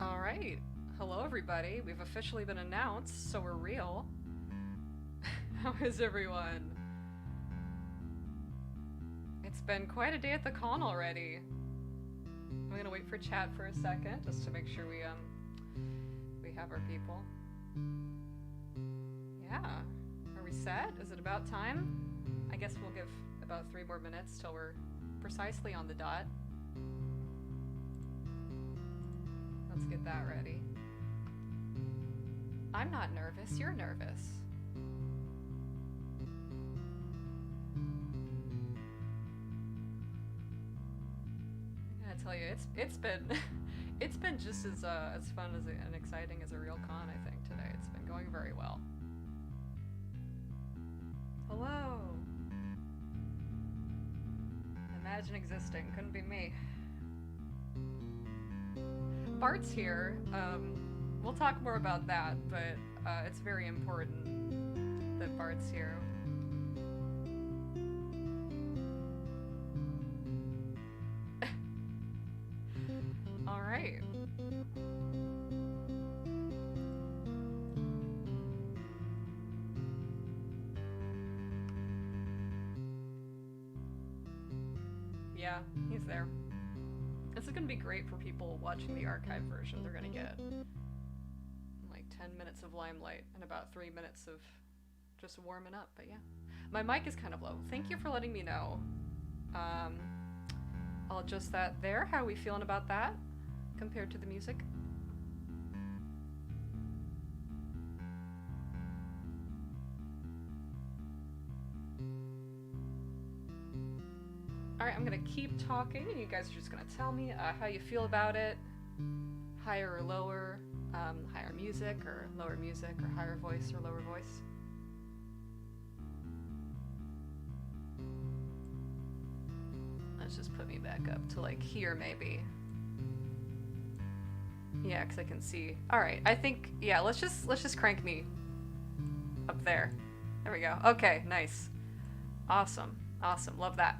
All right. Hello, everybody. We've officially been announced, so we're real. How is everyone? It's been quite a day at the con already. I'm gonna wait for chat for a second just to make sure we have our people. Yeah. Are we set? Is it about time? I guess we'll give about 3 more minutes till we're precisely on the dot. Let's get that ready. I'm not nervous, you're nervous. I gotta tell you, it's been it's been just as fun and exciting as a real con, I think, today. It's been going very well. Hello. Imagine existing, couldn't be me. Bart's here. We'll talk more about that, but it's very important that Bart's here. All right. Yeah, he's there. This is going to be great for people watching the archive version. They're going to get like 10 minutes of limelight and about 3 minutes of just warming up, but yeah. My mic is kind of low. Thank you for letting me know. I'll adjust that there. How are we feeling about that compared to the music? Alright, I'm gonna keep talking and you guys are just gonna tell me how you feel about it. Higher or lower, higher music or lower music, or higher voice or lower voice. Let's just put me back up to like here maybe. Yeah, because I can see. Alright, I think, yeah, let's just crank me up there. There we go. Okay, nice. Awesome. Awesome. Love that.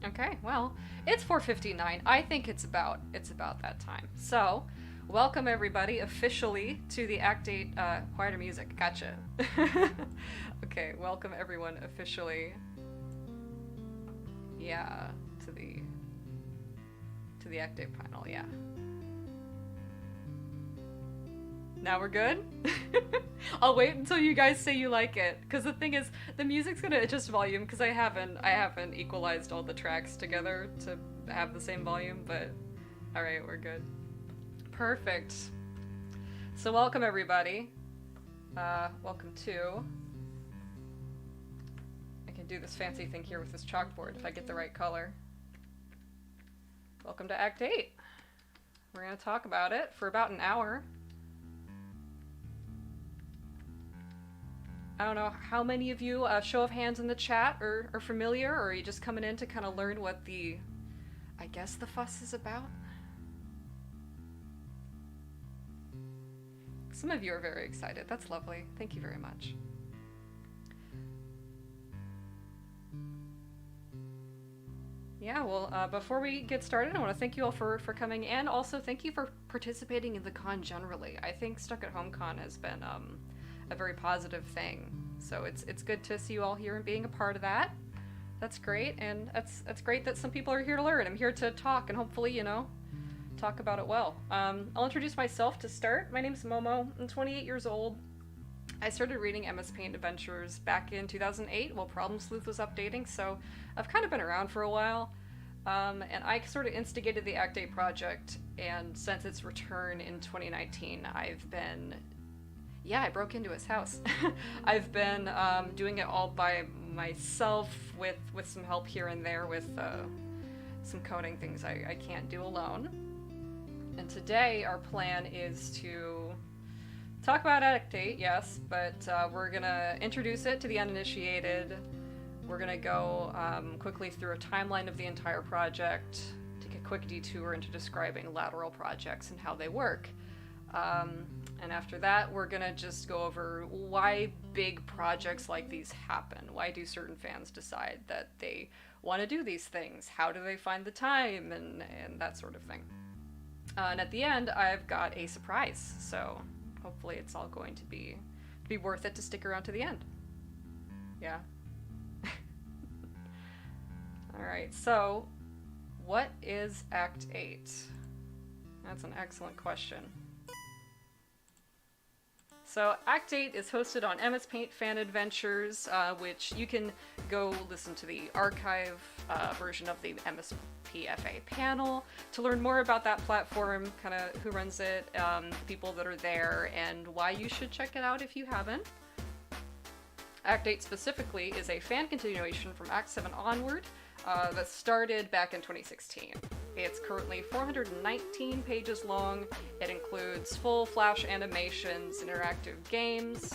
Okay, well, it's 4:59. I think it's about that time. So, welcome everybody officially to the Act 8 quieter music. Gotcha. Okay, welcome everyone officially. Yeah, to the Act 8 panel. Yeah. Now we're good? I'll wait until you guys say you like it, because the thing is, the music's gonna adjust volume, because I haven't equalized all the tracks together to have the same volume, but alright, we're good. Perfect. So welcome everybody. Welcome to... I can do this fancy thing here with this chalkboard if I get the right color. Welcome to Act 8. We're gonna talk about it for about an hour. I don't know how many of you, show of hands in the chat, are familiar, or are you just coming in to kind of learn what I guess the fuss is about? Some of you are very excited. That's lovely. Thank you very much. Yeah, well, before we get started, I want to thank you all for coming, and also thank you for participating in the con generally. I think Stuck at Home Con has been, a very positive thing. So it's good to see you all here and being a part of that. That's great, and that's great that some people are here to learn. I'm here to talk and hopefully, you know, talk about it well. I'll introduce myself to start. My name's Momo. I'm 28 years old. I started reading MS Paint Adventures back in 2008 while Problem Sleuth was updating, so I've kind of been around for a while. And I sort of instigated the Act 8 project, and since its return in 2019, I broke into his house. I've been doing it all by myself with some help here and there with some coding things I can't do alone. And today our plan is to talk about Act 8, yes, but we're gonna introduce it to the uninitiated. We're gonna go quickly through a timeline of the entire project, take a quick detour into describing Lateral projects and how they work. And after that, we're gonna just go over why big projects like these happen. Why do certain fans decide that they want to do these things? How do they find the time? And that sort of thing. And at the end, I've got a surprise. So hopefully it's all going to be worth it to stick around to the end. Yeah. Alright, so what is Act 8? That's an excellent question. So Act 8 is hosted on MS Paint Fan Adventures, which you can go listen to the archive version of the MSPFA panel to learn more about that platform, kind of who runs it, people that are there, and why you should check it out if you haven't. Act 8 specifically is a fan continuation from Act 7 onward that started back in 2016. It's currently 419 pages long. It includes full flash animations, interactive games,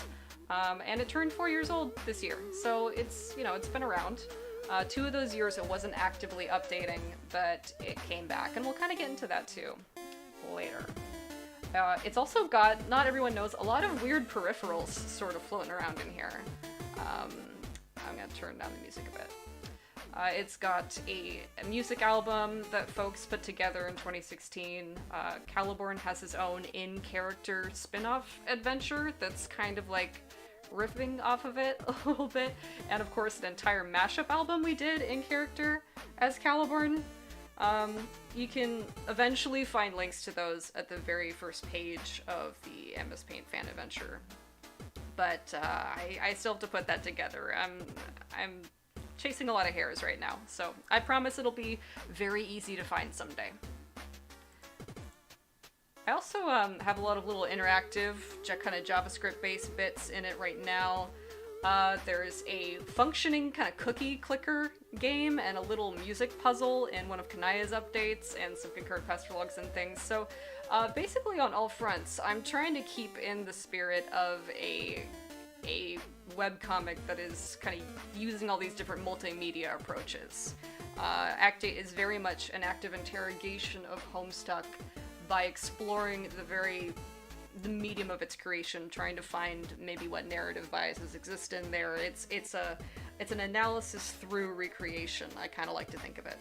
and it turned 4 years old this year. So it's, it's been around. 2 of those years it wasn't actively updating, but it came back, and we'll kind of get into that too later. It's also got, not everyone knows, a lot of weird peripherals sort of floating around in here. I'm gonna turn down the music a bit. It's got a music album that folks put together in 2016. Caliborn has his own in-character spin-off adventure that's kind of like riffing off of it a little bit. And of course, an entire mashup album we did in character as Caliborn. You can eventually find links to those at the very first page of the MS Paint Fan Adventure. But I still have to put that together. I'm chasing a lot of hairs right now, so I promise it'll be very easy to find someday. I also have a lot of little interactive, kind of JavaScript-based bits in it right now. There's a functioning kind of cookie clicker game and a little music puzzle in one of Kanaya's updates and some concurrent pass logs and things. So basically on all fronts, I'm trying to keep in the spirit of a webcomic that is kind of using all these different multimedia approaches. Act 8 is very much an active interrogation of Homestuck by exploring the medium of its creation, trying to find maybe what narrative biases exist in there. It's an analysis through recreation, I kind of like to think of it.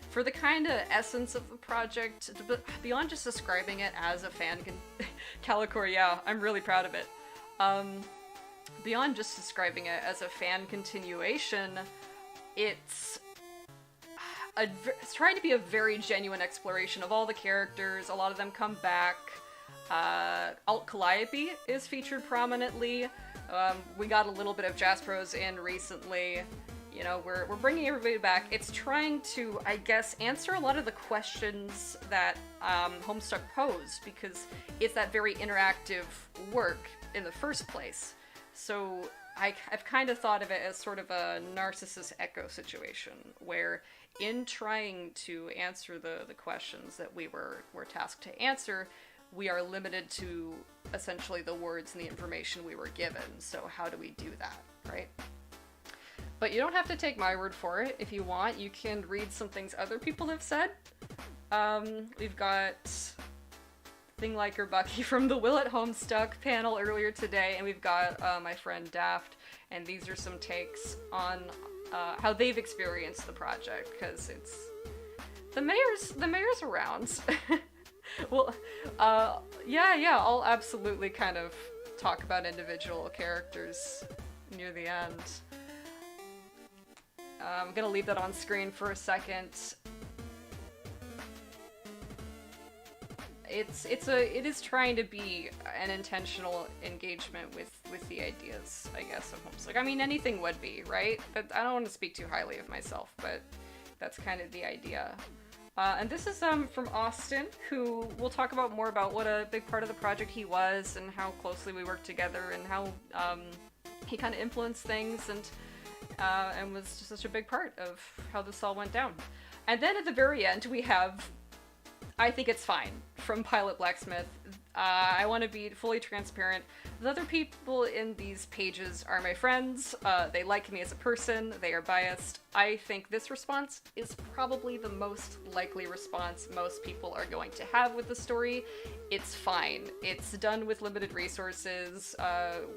For the kind of essence of the project, beyond just describing it as a fan Calicor, yeah, I'm really proud of it. Beyond just describing it as a fan continuation, it's trying to be a very genuine exploration of all the characters. A lot of them come back. Alt Calliope is featured prominently. We got a little bit of Jaspros in recently. We're bringing everybody back. It's trying to, I guess, answer a lot of the questions that Homestuck posed, because it's that very interactive work in the first place. So I've kind of thought of it as sort of a Narcissus Echo situation, where in trying to answer the questions that we were tasked to answer, we are limited to essentially the words and the information we were given. So how do we do that, right? But you don't have to take my word for it. If you want, you can read some things other people have said. We've got Thing Like Her Bucky from the Will at Homestuck panel earlier today, and we've got my friend Daft, and these are some takes on how they've experienced the project, because it's the mayor's around. Well, yeah, I'll absolutely kind of talk about individual characters near the end. I'm gonna leave that on screen for a second. It is trying to be an intentional engagement with the ideas, I guess, of Homestuck. I mean, anything would be, right? But I don't want to speak too highly of myself, but that's kind of the idea. And this is from Austin, who will talk about more about what a big part of the project he was, and how closely we worked together, and how he kind of influenced things, and was just such a big part of how this all went down. And then at the very end, we have I think it's fine from Pilot Blacksmith. I want to be fully transparent. The other people in these pages are my friends. They like me as a person. They are biased. I think this response is probably the most likely response most people are going to have with the story. It's fine. It's done with limited resources,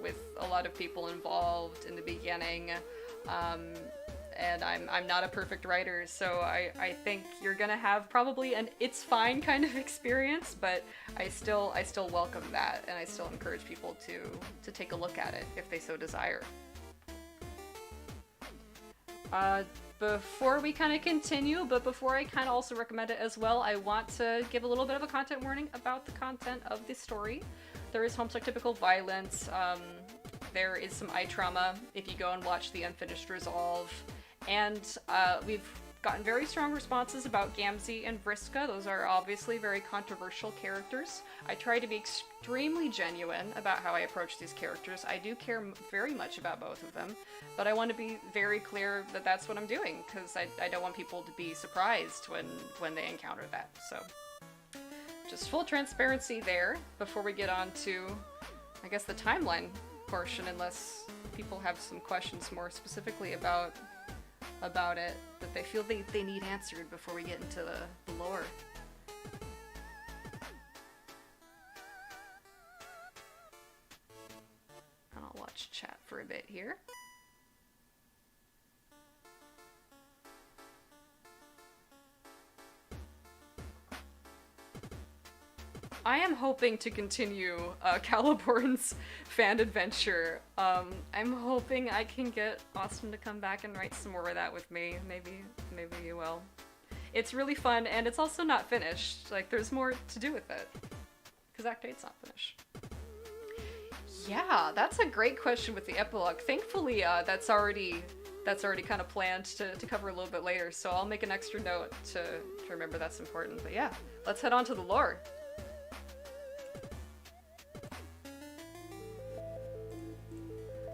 with a lot of people involved in the beginning. And I'm not a perfect writer, so I think you're gonna have probably an it's fine kind of experience, but I still welcome that, and I still encourage people to take a look at it if they so desire. Before we kind of continue, but before I kind of also recommend it as well, I want to give a little bit of a content warning about the content of the story. There is Homestuck typical violence, there is some eye trauma if you go and watch the Unfinished Resolve. And we've gotten very strong responses about Gamzee and Vriska. Those are obviously very controversial characters. I try to be extremely genuine about how I approach these characters. I do care very much about both of them, but I want to be very clear that that's what I'm doing, because I don't want people to be surprised when they encounter that. So, just full transparency there before we get on to, I guess, the timeline portion, unless people have some questions more specifically about it that they feel they need answered before we get into the lore. I'll watch chat for a bit here. I am hoping to continue Caliborn's fan adventure. I'm hoping I can get Austin to come back and write some more of that with me. Maybe you will. It's really fun, and it's also not finished. Like, there's more to do with it, because Act 8's not finished. Yeah, that's a great question with the epilogue. Thankfully, that's already kind of planned to cover a little bit later, so I'll make an extra note to remember that's important. But yeah, let's head on to the lore.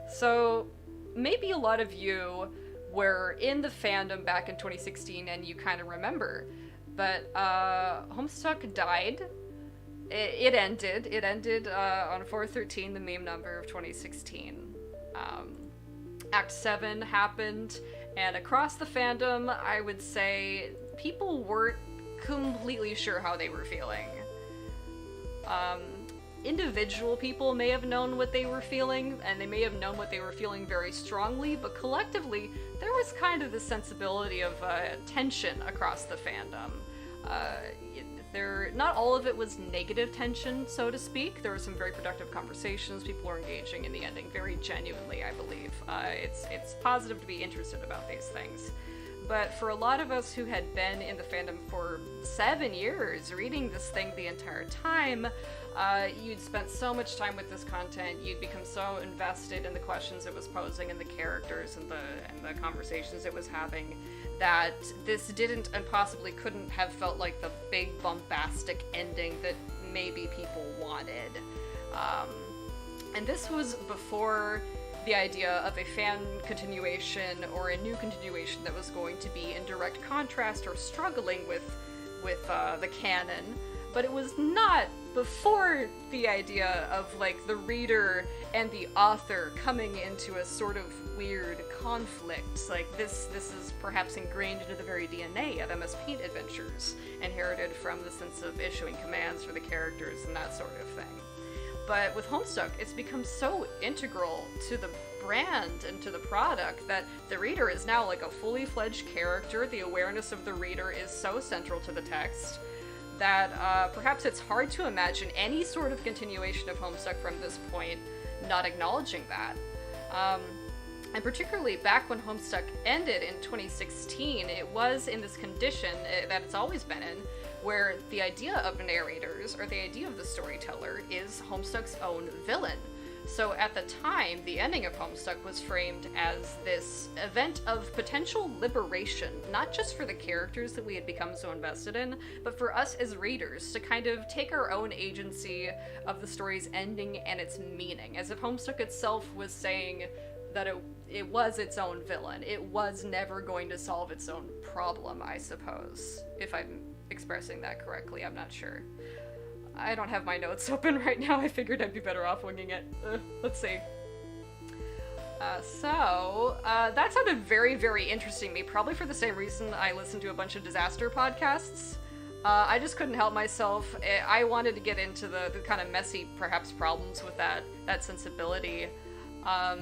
So, maybe a lot of you were in the fandom back in 2016 and you kind of remember, but Homestuck died. It ended. It ended on 4/13, the meme number of 2016. Act 7 happened, and across the fandom, I would say people weren't completely sure how they were feeling. Individual people may have known what they were feeling, and they may have known what they were feeling very strongly, but collectively, there was kind of this sensibility of tension across the fandom. Not all of it was negative tension, so to speak. There were some very productive conversations. People were engaging in the ending very genuinely, I believe. It's positive to be interested about these things. But for a lot of us who had been in the fandom for 7 years, reading this thing the entire time, you'd spent so much time with this content, you'd become so invested in the questions it was posing and the characters and the conversations it was having, that this didn't and possibly couldn't have felt like the big bombastic ending that maybe people wanted. And this was before the idea of a fan continuation or a new continuation that was going to be in direct contrast or struggling with the canon, but it was not before the idea of like the reader and the author coming into a sort of weird conflict. Like this is perhaps ingrained into the very DNA of MS Paint adventures, inherited from the sense of issuing commands for the characters and that sort of thing. But with Homestuck, it's become so integral to the brand and to the product that the reader is now like a fully fledged character. The awareness of the reader is so central to the text that perhaps it's hard to imagine any sort of continuation of Homestuck from this point not acknowledging that. And particularly back when Homestuck ended in 2016, it was in this condition that it's always been in, where the idea of narrators, or the idea of the storyteller, is Homestuck's own villain. So at the time, the ending of Homestuck was framed as this event of potential liberation, not just for the characters that we had become so invested in, but for us as readers to kind of take our own agency of the story's ending and its meaning, as if Homestuck itself was saying that it was its own villain. It was never going to solve its own problem, I suppose, if I'm expressing that correctly. I'm not sure. I don't have my notes open right now. I figured I'd be better off winging it. Let's see. That sounded very, very interesting to me, probably for the same reason I listened to a bunch of disaster podcasts. I just couldn't help myself. I wanted to get into the kind of messy, perhaps, problems with that sensibility.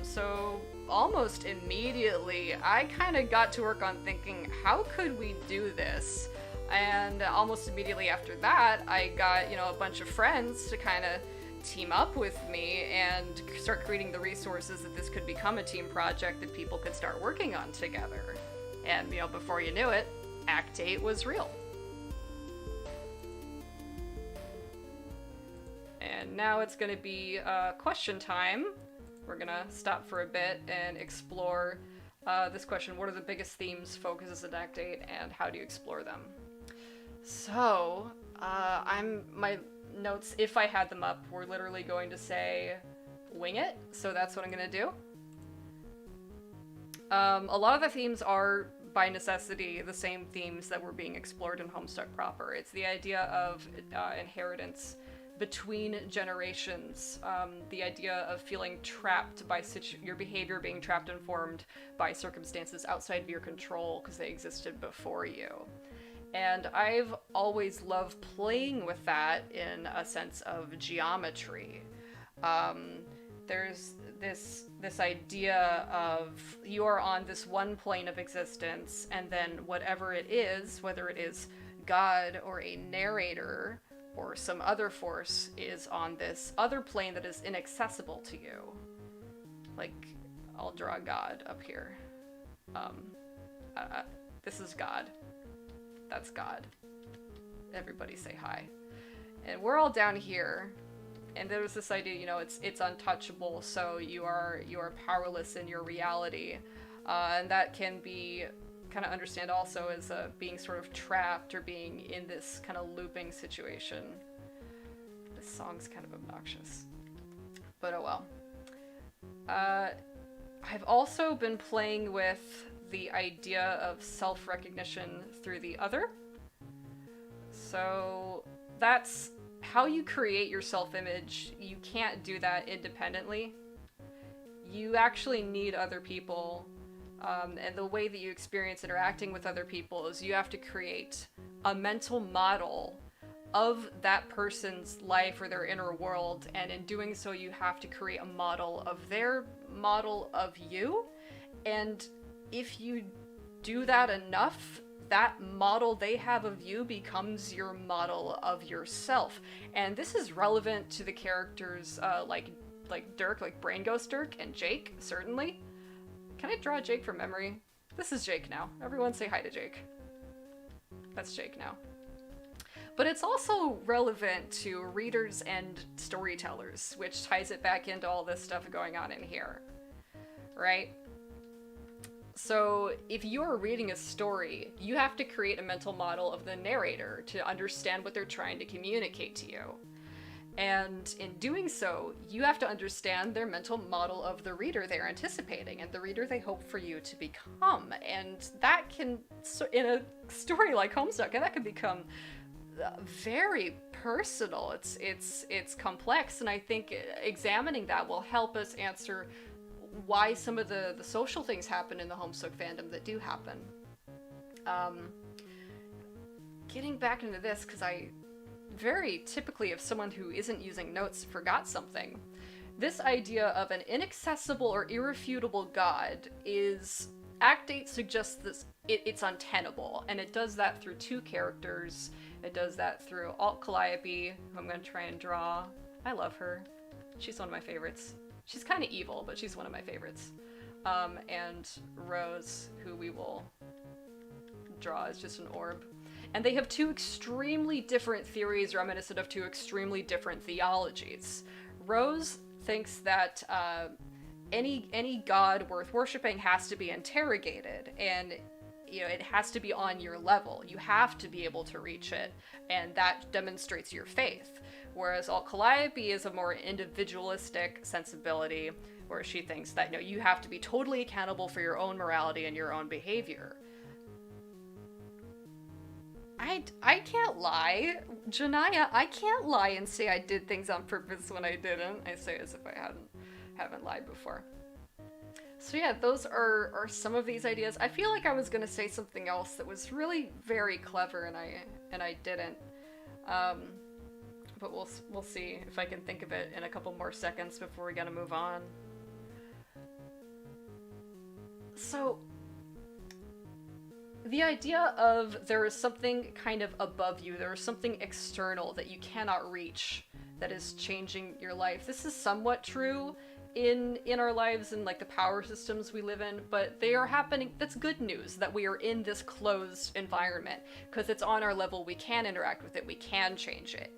So almost immediately, I kind of got to work on thinking, how could we do this? And almost immediately after that, I got, a bunch of friends to kind of team up with me and start creating the resources that this could become a team project that people could start working on together. And, before you knew it, Act 8 was real. And now it's going to be question time. We're going to stop for a bit and explore this question. What are the biggest themes, focuses in Act 8, and how do you explore them? So, my notes, if I had them up, were literally going to say wing it, so that's what I'm going to do. A lot of the themes are, by necessity, the same themes that were being explored in Homestuck proper. It's the idea of inheritance between generations, the idea of feeling trapped by your behavior being trapped and formed by circumstances outside of your control because they existed before you. And I've always loved playing with that in a sense of geometry. There's this idea of you are on this one plane of existence, and then whatever it is, whether it is God or a narrator or some other force, is on this other plane that is inaccessible to you. Like, I'll draw God up here. This is God. That's God. Everybody say hi. And we're all down here, and there's this idea, it's untouchable, so you are powerless in your reality, and that can be kind of understand also as being sort of trapped or being in this kind of looping situation. This song's kind of obnoxious, but oh well. I've also been playing with the idea of self-recognition through the other. So that's how you create your self-image. You can't do that independently. You actually need other people, and the way that you experience interacting with other people is you have to create a mental model of that person's life or their inner world, and in doing so you have to create a model of their model of you. And if you do that enough, that model they have of you becomes your model of yourself. And this is relevant to the characters like Dirk, like Brain Ghost Dirk, and Jake, certainly. Can I draw Jake from memory? This is Jake now. Everyone say hi to Jake. That's Jake now. But it's also relevant to readers and storytellers, which ties it back into all this stuff going on in here, right? So if you're reading a story, you have to create a mental model of the narrator to understand what they're trying to communicate to you. And in doing so, you have to understand their mental model of the reader they're anticipating and the reader they hope for you to become. And that can, in a story like Homestuck, that can become very personal. It's complex, and I think examining that will help us answer why some of the social things happen in the Homestuck fandom that do happen. Getting back into this, because I very typically, if someone who isn't using notes forgot something, this idea of an inaccessible or irrefutable God is, Act 8 suggests this, it's untenable, and it does that through two characters. It does that through Alt Calliope, who I'm going to try and draw. I love her. She's one of my favorites. She's kind of evil, but she's one of my favorites. And Rose, who we will draw as just an orb. And they have two extremely different theories reminiscent of two extremely different theologies. Rose thinks that any god worth worshipping has to be interrogated, and it has to be on your level. You have to be able to reach it, and that demonstrates your faith. Whereas Alt Calliope is a more individualistic sensibility, where she thinks that you have to be totally accountable for your own morality and your own behavior. I can't lie. Janaya, I can't lie and say I did things on purpose when I didn't. I say as if I haven't lied before. So yeah, those are some of these ideas. I feel like I was gonna say something else that was really very clever and I didn't. But we'll see if I can think of it in a couple more seconds before we gotta move on. So the idea of there is something kind of above you, there is something external that you cannot reach that is changing your life. This is somewhat true in our lives and like the power systems we live in, but they are happening. That's good news that we are in this closed environment because it's on our level. We can interact with it. We can change it.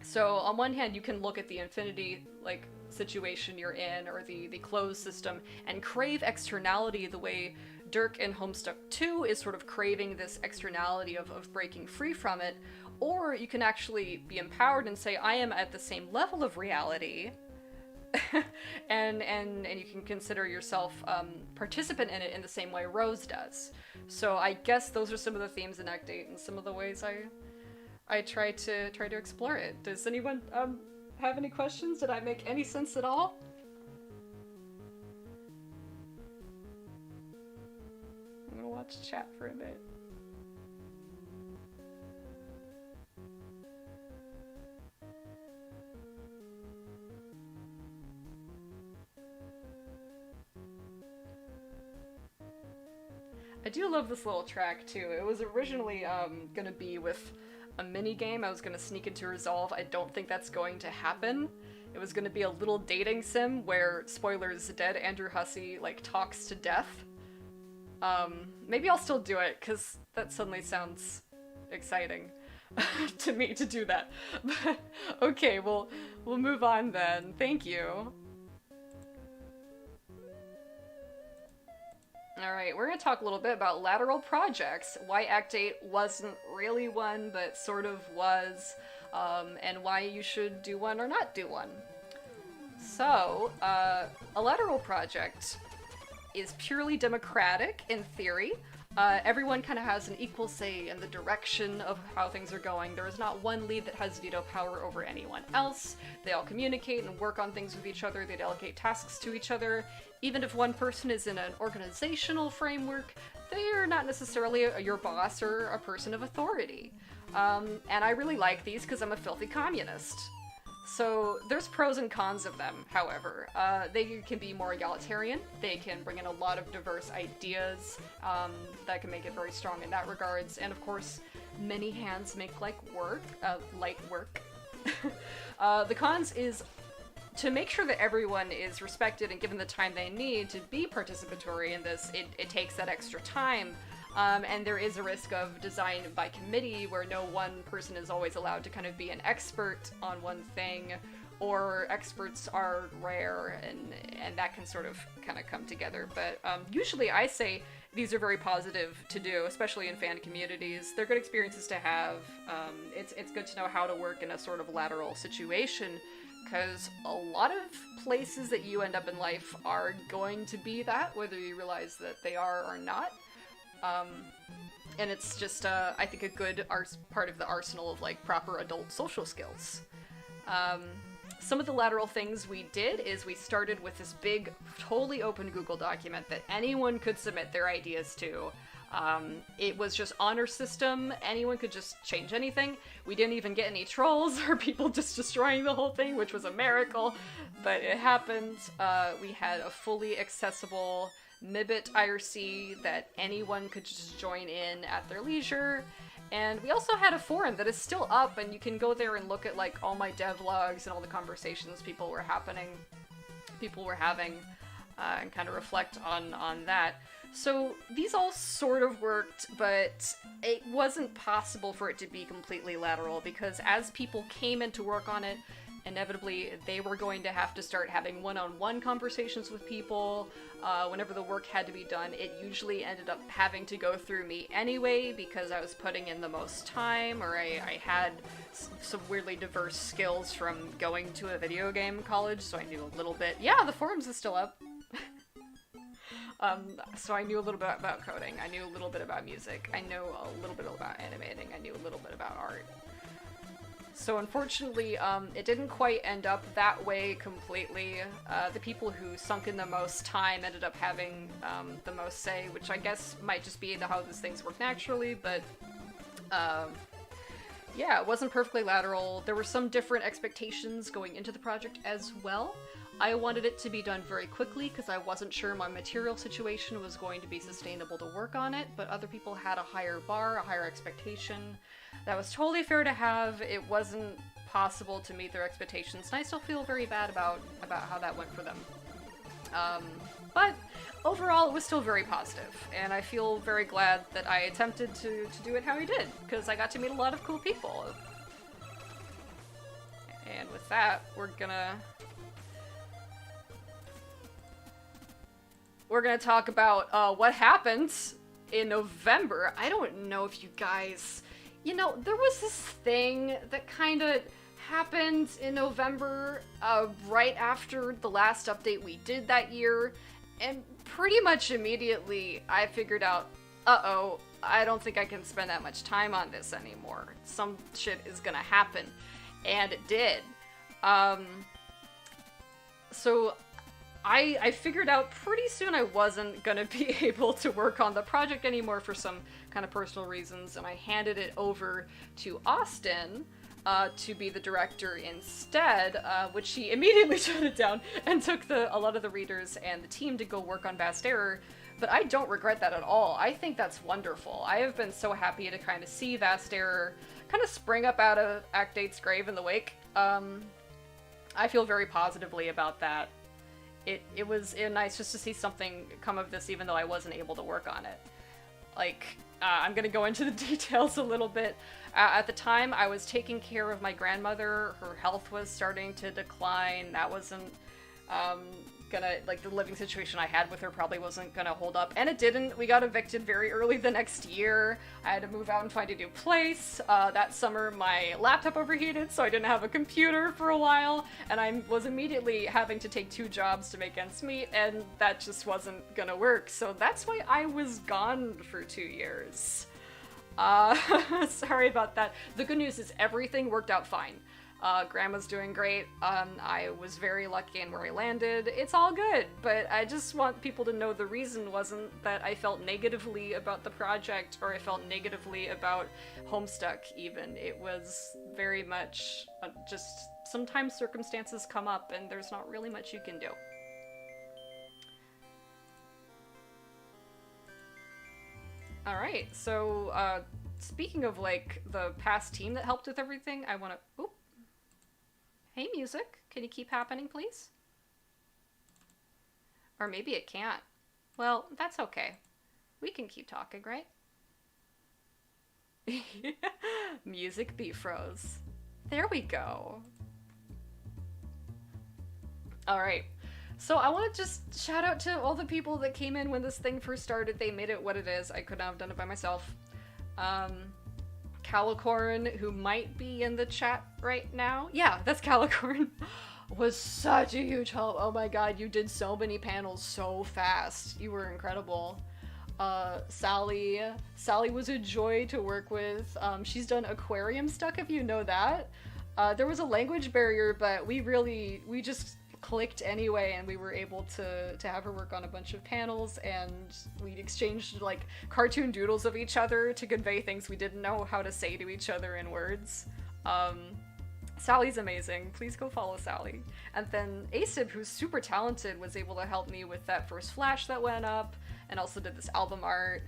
So on one hand, you can look at the infinity like situation you're in or the closed system and crave externality the way Dirk in Homestuck 2 is sort of craving this externality of breaking free from it, or you can actually be empowered and say, I am at the same level of reality, and you can consider yourself participant in it in the same way Rose does. So I guess those are some of the themes in Act 8 and some of the ways I try to explore it. Does anyone have any questions? Did I make any sense at all? I'm gonna watch chat for a bit. I do love this little track too. It was originally gonna be with a mini game I was gonna sneak into Resolve. I don't think that's going to happen. It was gonna be a little dating sim where, spoilers, dead Andrew Hussey like talks to death. Maybe I'll still do it, because that suddenly sounds exciting to me to do that. Okay, we'll move on then. Thank you. Alright, we're gonna talk a little bit about lateral projects, why Act 8 wasn't really one, but sort of was, and why you should do one or not do one. So, a lateral project is purely democratic in theory. Everyone kind of has an equal say in the direction of how things are going. There is not one lead that has veto power over anyone else. They all communicate and work on things with each other. They delegate tasks to each other. Even if one person is in an organizational framework, they are not necessarily your boss or a person of authority. And I really like these because I'm a filthy communist. So there's pros and cons of them, however. They can be more egalitarian, they can bring in a lot of diverse ideas that can make it very strong in that regards, and of course, many hands make light work. The cons is to make sure that everyone is respected and given the time they need to be participatory in this. It takes that extra time. And there is a risk of design by committee where no one person is always allowed to kind of be an expert on one thing, or experts are rare, and that can sort of kind of come together. But usually I say these are very positive to do, especially in fan communities. They're good experiences to have. It's good to know how to work in a sort of lateral situation, because a lot of places that you end up in life are going to be that, whether you realize that they are or not. And it's just, I think, a good part of the arsenal of, like, proper adult social skills. Some of the lateral things we did is we started with this big, totally open Google document that anyone could submit their ideas to. It was just honor system, anyone could just change anything. We didn't even get any trolls or people just destroying the whole thing, which was a miracle, but it happened. We had a fully accessible Mibit IRC that anyone could just join in at their leisure, and we also had a forum that is still up, and you can go there and look at like all my devlogs and all the conversations people were having, and kind of reflect on that. So these all sort of worked, but it wasn't possible for it to be completely lateral, because as people came in to work on it, inevitably they were going to have to start having one-on-one conversations with people. Whenever the work had to be done, it usually ended up having to go through me anyway, because I was putting in the most time, or I had some weirdly diverse skills from going to a video game college, so I knew a little bit. Yeah, the forums is still up. So I knew a little bit about coding, I knew a little bit about music, I know a little bit about animating, I knew a little bit about art. So unfortunately, it didn't quite end up that way completely. The people who sunk in the most time ended up having the most say, which I guess might just be how these things work naturally, but yeah, it wasn't perfectly lateral. There were some different expectations going into the project as well. I wanted it to be done very quickly because I wasn't sure my material situation was going to be sustainable to work on it, but other people had a higher bar, a higher expectation. That was totally fair to have. It wasn't possible to meet their expectations, and I still feel very bad about how that went for them. But overall, it was still very positive, and I feel very glad that I attempted to do it how I did, because I got to meet a lot of cool people. And with that, we're gonna talk about what happened in November. I don't know if you guys... You know, there was this thing that kind of happened in November, right after the last update we did that year, and pretty much immediately I figured out, uh-oh, I don't think I can spend that much time on this anymore. Some shit is gonna happen. And it did. So I figured out pretty soon I wasn't gonna be able to work on the project anymore for some kind of personal reasons, and I handed it over to Austin to be the director instead, which he immediately shut it down and took a lot of the readers and the team to go work on Vast Error. But I don't regret that at all. I think that's wonderful. I have been so happy to kind of see Vast Error kind of spring up out of Act 8's grave in the wake. I feel very positively about that. It was nice just to see something come of this, even though I wasn't able to work on it. Like, I'm gonna go into the details a little bit. At the time, I was taking care of my grandmother. Her health was starting to decline. That wasn't the living situation I had with her probably wasn't gonna hold up. And it didn't. We got evicted very early the next year. I had to move out and find a new place. That summer, my laptop overheated, so I didn't have a computer for a while. And I was immediately having to take 2 jobs to make ends meet, and that just wasn't gonna work. So that's why I was gone for 2 years. Sorry about that. The good news is everything worked out fine. Grandma's doing great. I was very lucky in where I landed. It's all good, but I just want people to know the reason wasn't that I felt negatively about the project or I felt negatively about Homestuck even. It was very much just sometimes circumstances come up and there's not really much you can do. Alright, so speaking of like the past team that helped with everything, I want to... Oop. Hey, music, can you keep happening, please? Or maybe it can't. Well, that's okay. We can keep talking, right? Music be froze. There we go. Alright. So I want to just shout out to all the people that came in when this thing first started. They made it what it is. I could not have done it by myself. Calicorn, who might be in the chat right now. Yeah, that's Calicorn. Was such a huge help. Oh my god, you did so many panels so fast. You were incredible. Sally. Sally was a joy to work with. She's done aquarium stuck, if you know that. There was a language barrier, but we just clicked anyway, and we were able to have her work on a bunch of panels, and we exchanged like cartoon doodles of each other to convey things we didn't know how to say to each other in words. Sally's amazing. Please go follow Sally. And then Asib, who's super talented, was able to help me with that first flash that went up, and also did this album art.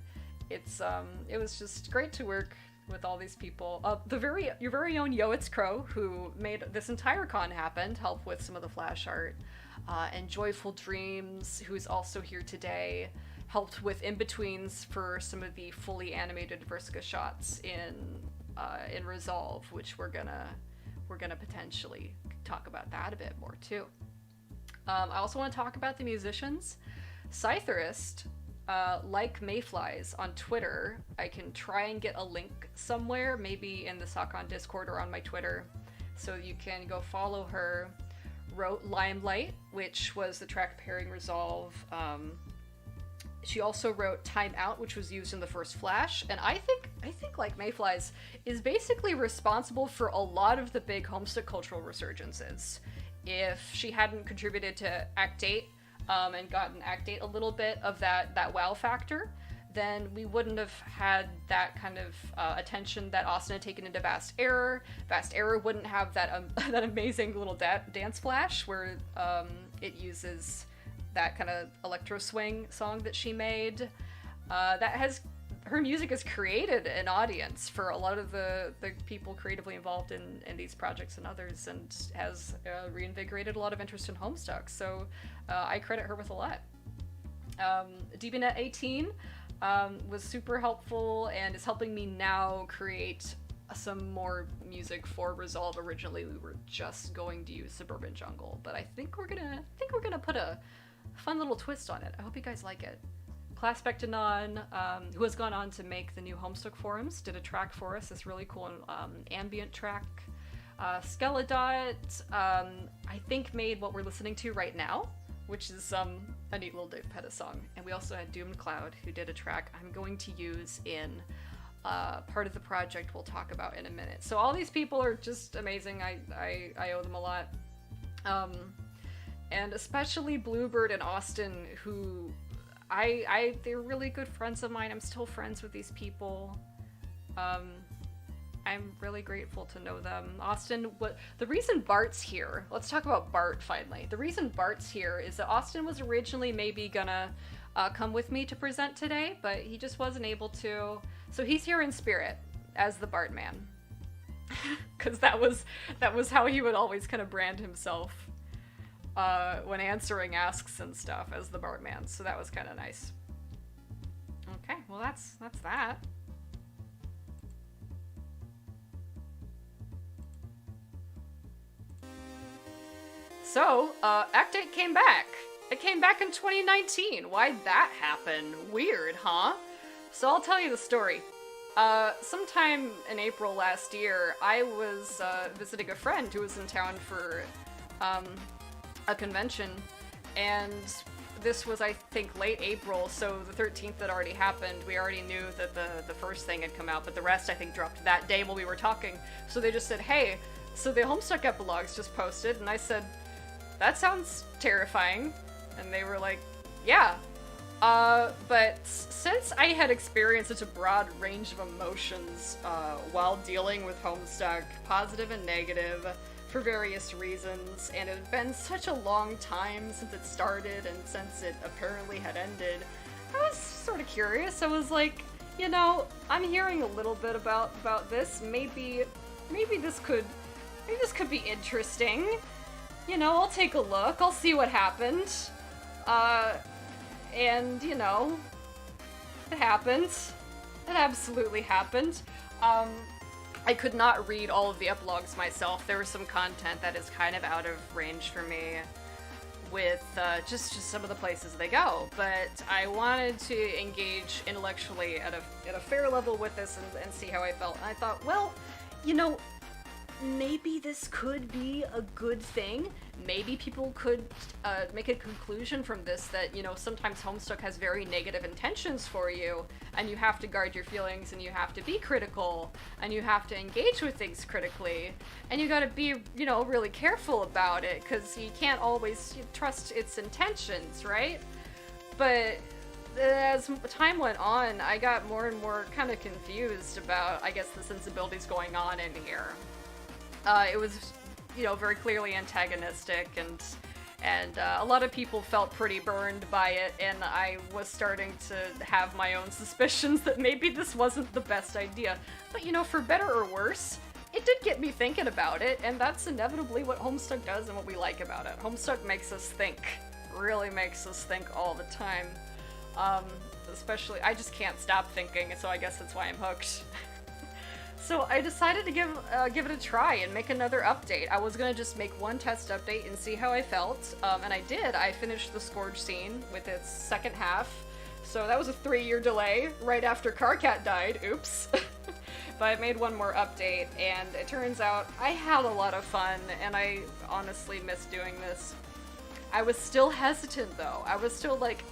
It was just great to work with all these people. Your very own Yoitz Crow, who made this entire con happen, to help with some of the flash art. And Joyful Dreams, who's also here today, helped with in-betweens for some of the fully animated Verska shots in Resolve, which we're gonna potentially talk about that a bit more too. I also want to talk about the musicians. Scytherist, like Mayflies on Twitter. I can try and get a link somewhere, maybe in the SAHCON Discord or on my Twitter, so you can go follow her. Wrote Limelight, which was the track pairing Resolve She also wrote Time Out, which was used in the first Flash, and I think like Mayflies is basically responsible for a lot of the big Homestuck cultural resurgences. If she hadn't contributed to Act 8 and gotten Act 8 a little bit of that wow factor, then we wouldn't have had that kind of attention that Austin had taken into Vast Error. Vast Error wouldn't have that that amazing little dance flash where it uses that kind of electro swing song that she made. Her music has created an audience for a lot of the people creatively involved in these projects and others, and has reinvigorated a lot of interest in Homestuck. So I credit her with a lot. DBNet 18 was super helpful and is helping me now create some more music for Resolve. Originally we were just going to use Suburban Jungle, but I think we're gonna put a fun little twist on it. I hope you guys like it. Class Bectanon, who has gone on to make the new Homestuck forums, did a track for us, this really cool ambient track. Skeledot, I think made what we're listening to right now, which is a neat little Dave Petta song. And we also had Doomed Cloud, who did a track I'm going to use in part of the project we'll talk about in a minute. So all these people are just amazing. I owe them a lot. And especially Bluebird and Austin, who they're really good friends of mine. I'm still friends with these people. I'm really grateful to know them. Austin, the reason Bart's here, let's talk about Bart finally. The reason Bart's here is that Austin was originally maybe gonna come with me to present today, but he just wasn't able to. So he's here in spirit as the Bart man. Because that was how he would always kind of brand himself when answering asks and stuff, as the Bart man. So that was kind of nice. Okay, well that's that. So, Act 8 came back. It came back in 2019. Why'd that happen? Weird, huh? So I'll tell you the story. Sometime in April last year, I was visiting a friend who was in town for a convention, and this was, I think, late April, so the 13th had already happened. We already knew that the first thing had come out, but the rest, I think, dropped that day while we were talking. So they just said, hey, so the Homestuck epilogues just posted, and I said, that sounds terrifying. And they were like, yeah. But since I had experienced such a broad range of emotions while dealing with Homestuck, positive and negative, for various reasons, and it had been such a long time since it started and since it apparently had ended, I was sort of curious. I was like, you know, I'm hearing a little bit about this. Maybe this could be interesting. You know, I'll take a look. I'll see what happened. And, you know, it happened. It absolutely happened. I could not read all of the epilogues myself. There was some content that is kind of out of range for me with just some of the places they go. But I wanted to engage intellectually at a fair level with this and see how I felt. And I thought, well, you know, maybe this could be a good thing. Maybe people could make a conclusion from this that, you know, sometimes Homestuck has very negative intentions for you, and you have to guard your feelings, and you have to be critical, and you have to engage with things critically, and you gotta be, you know, really careful about it, because you can't always trust its intentions, right? But as time went on, I got more and more kind of confused about, I guess, the sensibilities going on in here. It was, you know, very clearly antagonistic, and a lot of people felt pretty burned by it, and I was starting to have my own suspicions that maybe this wasn't the best idea. But, you know, for better or worse, it did get me thinking about it, and that's inevitably what Homestuck does and what we like about it. Homestuck makes us think, really makes us think all the time. Especially, I just can't stop thinking, so I guess that's why I'm hooked. So I decided to give it a try and make another update. I was gonna just make one test update and see how I felt, and I did. I finished the Scourge scene with its second half, so that was a 3-year delay right after Carcat died, oops. But I made one more update, and it turns out I had a lot of fun, and I honestly miss doing this. I was still hesitant though. I was still like,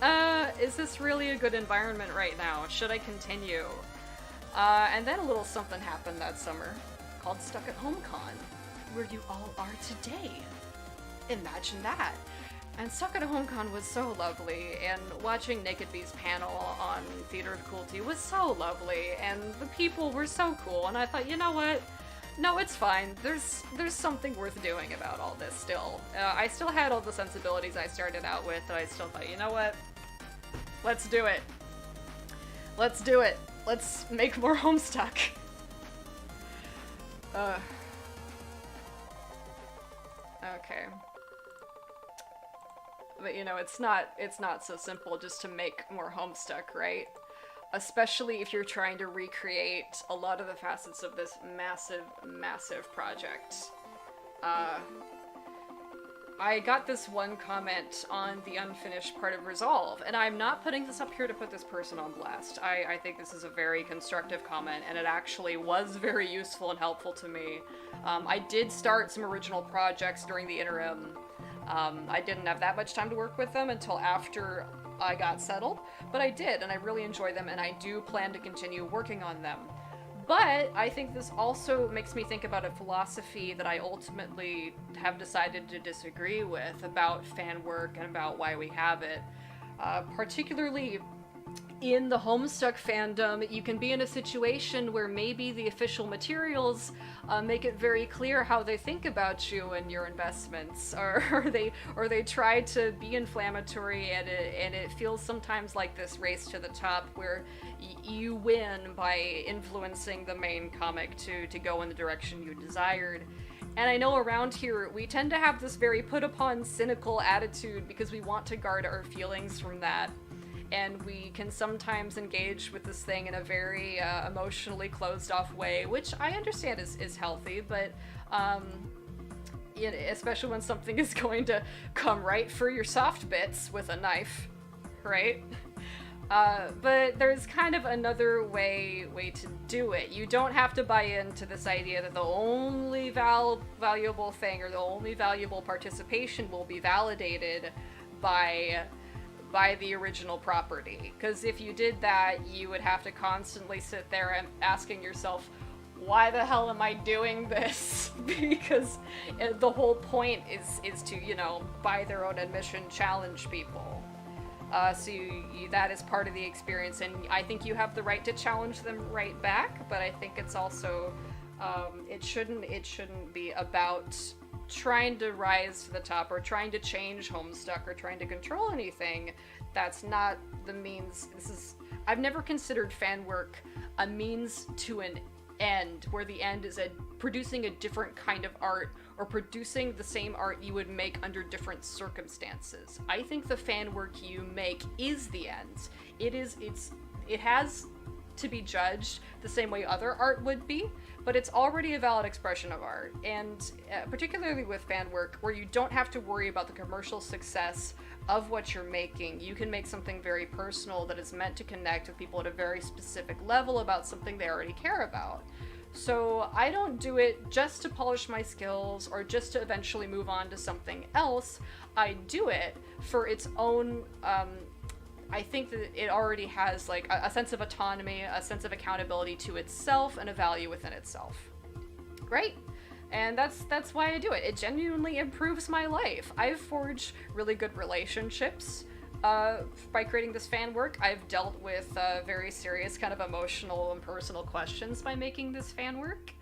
is this really a good environment right now? Should I continue? And then a little something happened that summer called Stuck at Home Con, where you all are today. Imagine that. And Stuck at Home Con was so lovely, and watching Naked Bee's panel on Theater of Cruelty was so lovely, and the people were so cool, and I thought, you know what? No, it's fine. There's something worth doing about all this still. I still had all the sensibilities I started out with, and I still thought, you know what? Let's do it. Let's do it. Let's make more Homestuck. Okay. But you know, it's not so simple just to make more Homestuck, right? Especially if you're trying to recreate a lot of the facets of this massive, massive project. I got this one comment on the unfinished part of Resolve, and I'm not putting this up here to put this person on blast. I think this is a very constructive comment, and it actually was very useful and helpful to me. I did start some original projects during the interim. I didn't have that much time to work with them until after I got settled, but I did, and I really enjoy them, and I do plan to continue working on them. But I think this also makes me think about a philosophy that I ultimately have decided to disagree with about fan work and about why we have it. Particularly in the Homestuck fandom, you can be in a situation where maybe the official materials make it very clear how they think about you and your investments, or they try to be inflammatory, and it feels sometimes like this race to the top where you win by influencing the main comic to go in the direction you desired. And I know around here we tend to have this very put upon cynical attitude because we want to guard our feelings from that. And we can sometimes engage with this thing in a very emotionally closed-off way, which I understand is healthy, but especially when something is going to come right for your soft bits with a knife, right? But there's kind of another way to do it. You don't have to buy into this idea that the only valuable thing or the only valuable participation will be validated by the original property. Because if you did that, you would have to constantly sit there and asking yourself, why the hell am I doing this? Because the whole point is to, you know, by their own admission, challenge people. So that is part of the experience, and I think you have the right to challenge them right back, but I think it's also, it shouldn't be about trying to rise to the top or trying to change Homestuck or trying to control anything. That's not the means. I've never considered fan work a means to an end, where the end is producing a different kind of art or producing the same art you would make under different circumstances. I think the fan work you make is the end. It has to be judged the same way other art would be, but it's already a valid expression of art. And particularly with fan work, where you don't have to worry about the commercial success of what you're making, you can make something very personal that is meant to connect with people at a very specific level about something they already care about. So I don't do it just to polish my skills or just to eventually move on to something else. I do it for its own, I think that it already has like a sense of autonomy, a sense of accountability to itself, and a value within itself. Right? And that's why I do it. It genuinely improves my life. I've forged really good relationships by creating this fan work. I've dealt with very serious kind of emotional and personal questions by making this fan work.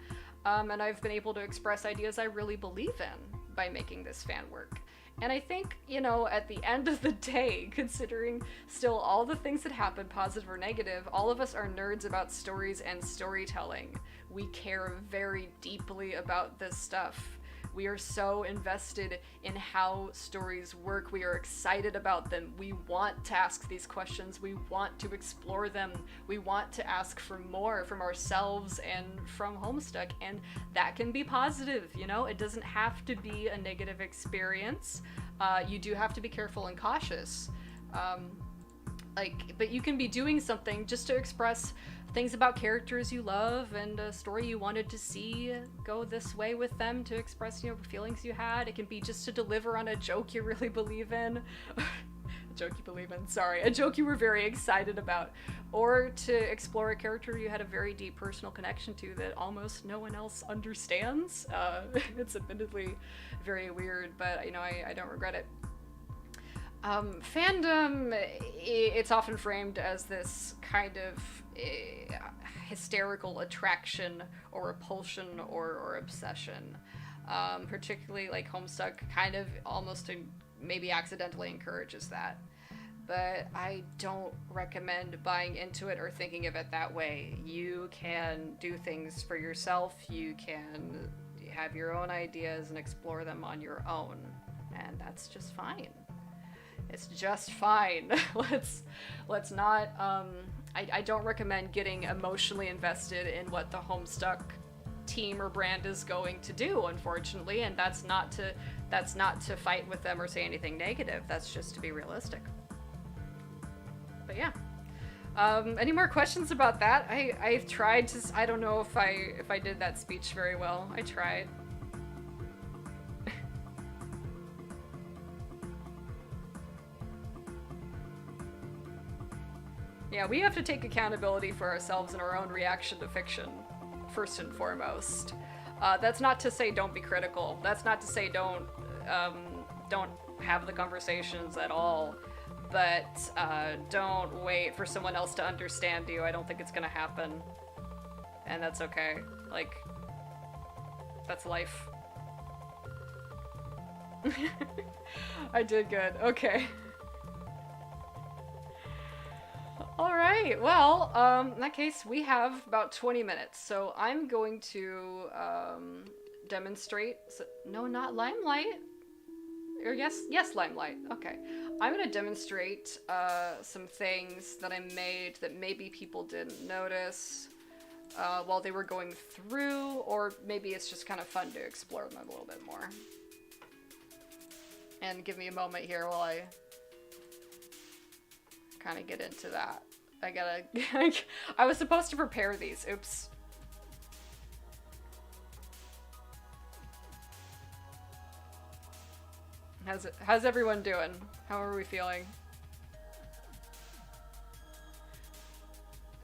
And I've been able to express ideas I really believe in by making this fan work. And I think, you know, at the end of the day, considering still all the things that happen, positive or negative, all of us are nerds about stories and storytelling. We care very deeply about this stuff. We are so invested in how stories work. We are excited about them. We want to ask these questions. We want to explore them. We want to ask for more from ourselves and from Homestuck. And that can be positive, you know? It doesn't have to be a negative experience. You do have to be careful and cautious. Like, but you can be doing something just to express things about characters you love and a story you wanted to see go this way with them, to express, you know, feelings you had. It can be just to deliver on a joke you really believe in. A joke you believe in, sorry. A joke you were very excited about. Or to explore a character you had a very deep personal connection to that almost no one else understands. It's admittedly very weird, but, you know, I don't regret it. Fandom, it's often framed as this kind of hysterical attraction or repulsion or obsession. Particularly like Homestuck kind of almost maybe accidentally encourages that. But I don't recommend buying into it or thinking of it that way. You can do things for yourself, you can have your own ideas and explore them on your own, and that's just fine. It's just fine. let's not, I don't recommend getting emotionally invested in what the Homestuck team or brand is going to do, unfortunately, and that's not to fight with them or say anything negative. That's just to be realistic. But yeah. Any more questions about that? I've tried to, I don't know if I did that speech very well. I tried. Yeah, we have to take accountability for ourselves and our own reaction to fiction, first and foremost. That's not to say don't be critical. That's not to say don't have the conversations at all. But don't wait for someone else to understand you. I don't think it's gonna happen. And that's okay. Like, that's life. I did good. Okay. Alright, well, in that case, we have about 20 minutes, so I'm going to demonstrate... No, not Limelight. Or yes, Limelight. Okay. I'm going to demonstrate some things that I made that maybe people didn't notice while they were going through, or maybe it's just kind of fun to explore them a little bit more. And give me a moment here while I kind of get into that. I gotta... I was supposed to prepare these. Oops. How's everyone doing? How are we feeling?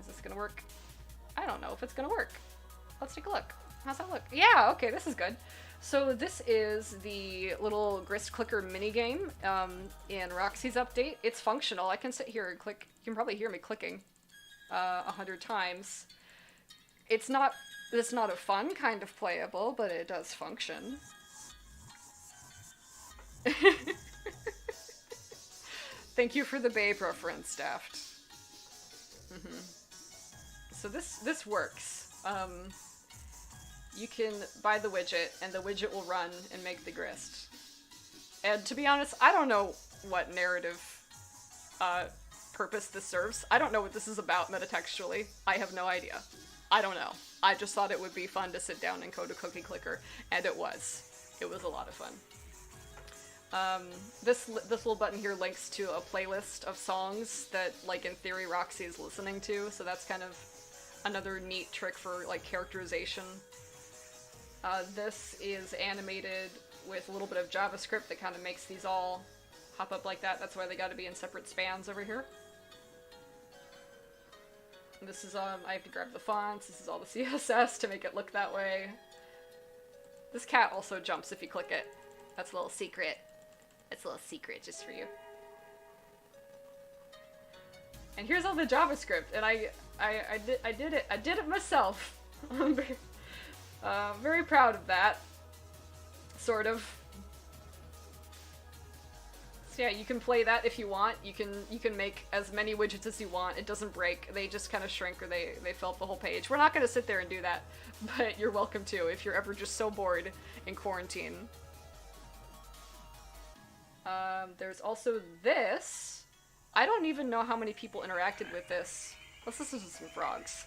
Is this gonna work? I don't know if it's gonna work. Let's take a look. How's that look? Yeah, okay, this is good. So this is the little grist clicker minigame in Roxy's update. It's functional. I can sit here and click. You can probably hear me clicking 100 times. It's not a fun kind of playable, but it does function. Thank you for the Babe reference, Daft. So this works. You can buy the widget, and the widget will run and make the grist. And to be honest, I don't know what narrative purpose this serves. I don't know what this is about metatextually. I have no idea. I don't know. I just thought it would be fun to sit down and code a cookie clicker, and it was. It was a lot of fun. This little button here links to a playlist of songs that, like, in theory, Roxy is listening to, so that's kind of another neat trick for, like, characterization. This is animated with a little bit of JavaScript that kind of makes these all hop up like that. That's why they gotta be in separate spans over here. And this is, I have to grab the fonts, this is all the CSS to make it look that way. This cat also jumps if you click it. That's a little secret. It's a little secret just for you. And here's all the JavaScript, and I did it. I did it myself. I'm very proud of that. Sort of. So yeah, you can play that if you want. You can make as many widgets as you want. It doesn't break. They just kind of shrink, or they fill up the whole page. We're not going to sit there and do that, but you're welcome to if you're ever just so bored in quarantine. There's also this. I don't even know how many people interacted with this. Let's listen to some frogs.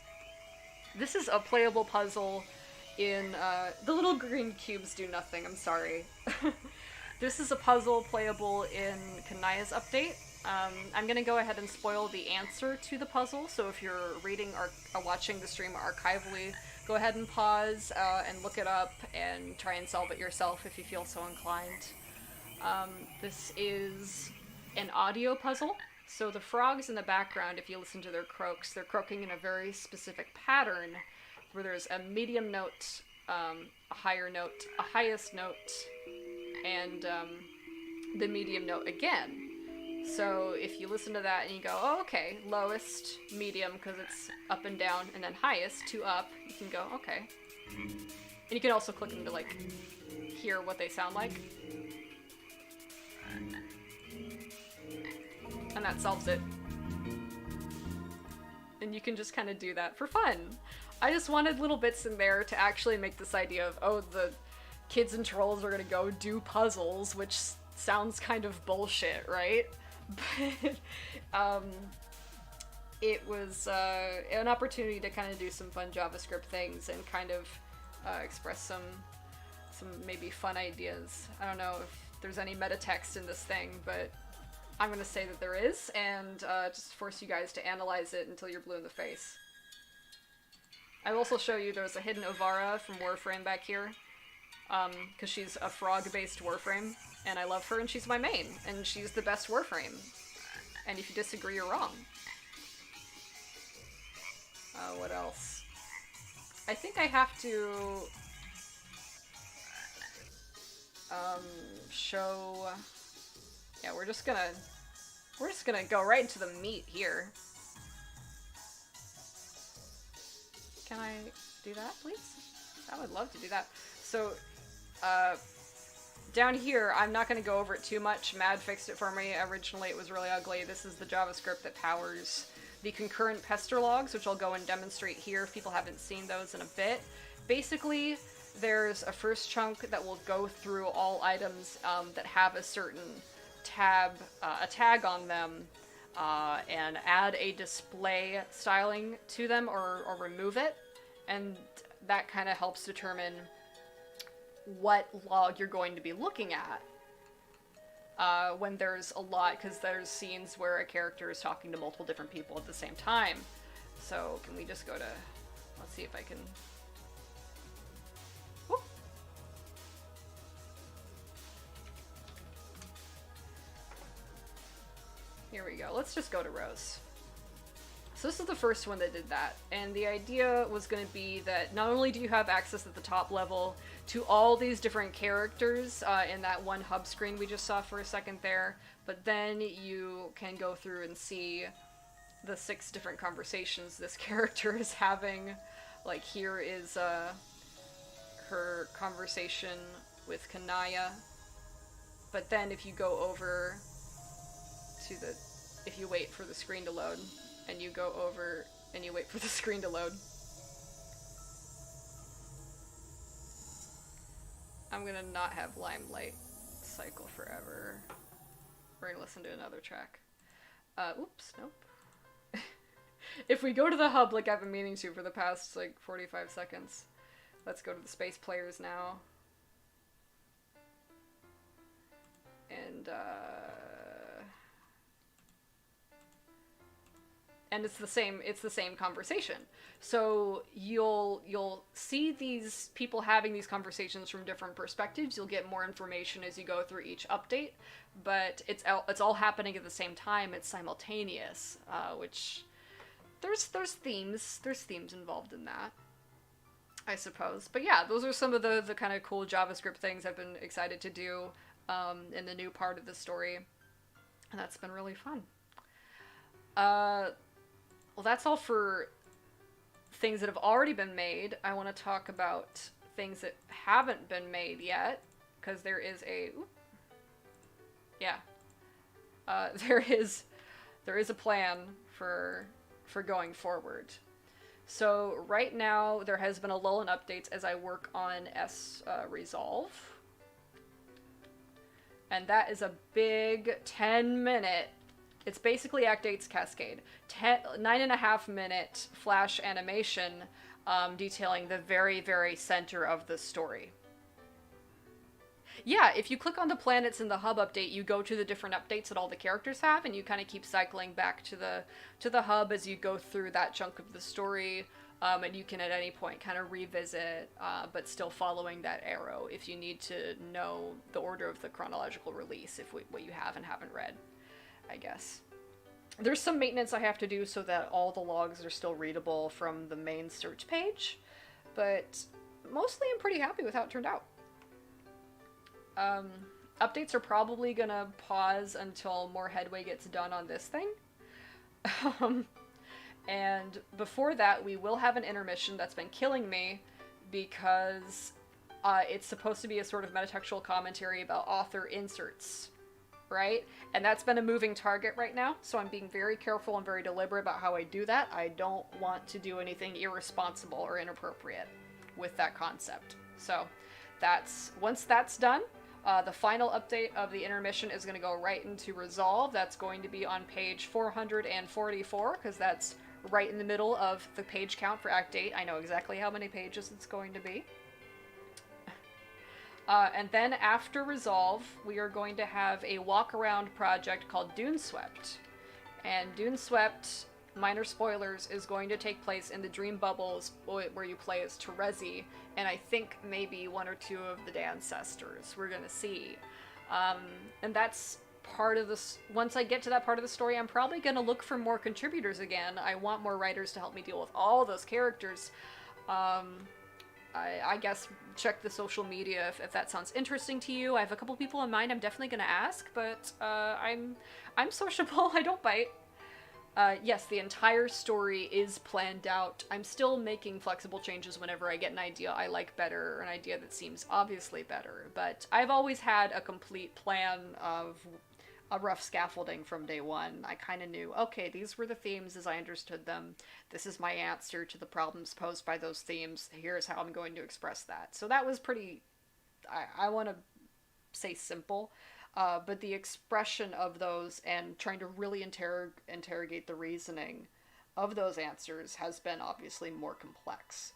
This is a playable puzzle in, the little green cubes do nothing, I'm sorry. This is a puzzle playable in Kanaya's update. I'm gonna go ahead and spoil the answer to the puzzle, so if you're reading or watching the stream archivally, go ahead and pause and look it up and try and solve it yourself if you feel so inclined. This is an audio puzzle, so the frogs in the background, if you listen to their croaks, they're croaking in a very specific pattern where there's a medium note, a higher note, a highest note, and the medium note again. So if you listen to that and you go, oh, okay, lowest, medium, because it's up and down, and then highest, 2 up, you can go, okay. And you can also click them to, like, hear what they sound like. And that solves it. And you can just kind of do that for fun. I just wanted little bits in there to actually make this idea of, oh, the kids and trolls are gonna go do puzzles, which sounds kind of bullshit, right? But it was an opportunity to kind of do some fun JavaScript things and kind of express some maybe fun ideas. I don't know if there's any meta text in this thing, but I'm gonna say that there is, and just force you guys to analyze it until you're blue in the face. I will also show you there's a hidden Ovara from Warframe back here, because she's a frog-based Warframe, and I love her, and she's my main, and she's the best Warframe. And if you disagree, you're wrong. What else? I think I have to show. Yeah, we're just gonna go right into the meat here. Can I do that, please? I would love to do that. So, down here, I'm not going to go over it too much. Mad fixed it for me. Originally, it was really ugly. This is the JavaScript that powers the concurrent pester logs, which I'll go and demonstrate here if people haven't seen those in a bit. Basically, there's a first chunk that will go through all items that have a certain a tag on them, and add a display styling to them or remove it, and that kind of helps determine what log you're going to be looking at when there's a lot, because there's scenes where a character is talking to multiple different people at the same time. So can we just go to, let's see if I can, whoop. Here we go, let's just go to Rose. So this is the first one that did that, and the idea was going to be that not only do you have access at the top level to all these different characters in that one hub screen we just saw for a second there, but then you can go through and see the 6 different conversations this character is having. Like here is her conversation with Kanaya, but then if you go over to the, if you wait for the screen to load, and you go over and you wait for the screen to load. I'm gonna not have Limelight cycle forever. We're gonna listen to another track. Oops, nope. If we go to the hub like I've been meaning to for the past like 45 seconds, let's go to the space players now. And it's the same conversation. So you'll see these people having these conversations from different perspectives. You'll get more information as you go through each update, but it's all happening at the same time. It's simultaneous, which there's themes involved in that, I suppose. But yeah, those are some of the kind of cool JavaScript things I've been excited to do in the new part of the story, and that's been really fun. Well, that's all for things that have already been made. I want to talk about things that haven't been made yet, because there is a... Oop, yeah. There is a plan for going forward. So right now, there has been a lull in updates as I work on Resolve. And that is a big 10-minute... It's basically Act 8's Cascade. 9.5-minute flash animation detailing the very, very center of the story. Yeah, if you click on the planets in the hub update, you go to the different updates that all the characters have, and you kind of keep cycling back to the hub as you go through that chunk of the story. And you can at any point kind of revisit, but still following that arrow if you need to know the order of the chronological release, if what you have and haven't read, I guess. There's some maintenance I have to do so that all the logs are still readable from the main search page, but mostly I'm pretty happy with how it turned out. Updates are probably gonna pause until more headway gets done on this thing. And before that, we will have an intermission that's been killing me because it's supposed to be a sort of metatextual commentary about author inserts, right? And that's been a moving target right now, so I'm being very careful and very deliberate about how I do that. I don't want to do anything irresponsible or inappropriate with that concept. So once that's done, the final update of the intermission is going to go right into Resolve. That's going to be on page 444, because that's right in the middle of the page count for Act 8. I know exactly how many pages it's going to be. And then after Resolve, we are going to have a walk-around project called Dune Swept. And Dune Swept, minor spoilers, is going to take place in the Dream Bubbles, where you play as Terezi, and I think maybe one or two of the ancestors. We're gonna see. And that's part of this. Once I get to that part of the story, I'm probably gonna look for more contributors again. I want more writers to help me deal with all those characters. I guess check the social media if that sounds interesting to you. I have a couple people in mind I'm definitely gonna ask, but I'm sociable. I don't bite. Yes, the entire story is planned out. I'm still making flexible changes whenever I get an idea I like better, or an idea that seems obviously better, but I've always had a complete plan of a rough scaffolding from day one. I kind of knew, okay, these were the themes as I understood them. This is my answer to the problems posed by those themes. Here's how I'm going to express that. So that was pretty, I want to say simple. But the expression of those and trying to really interrogate the reasoning of those answers has been obviously more complex.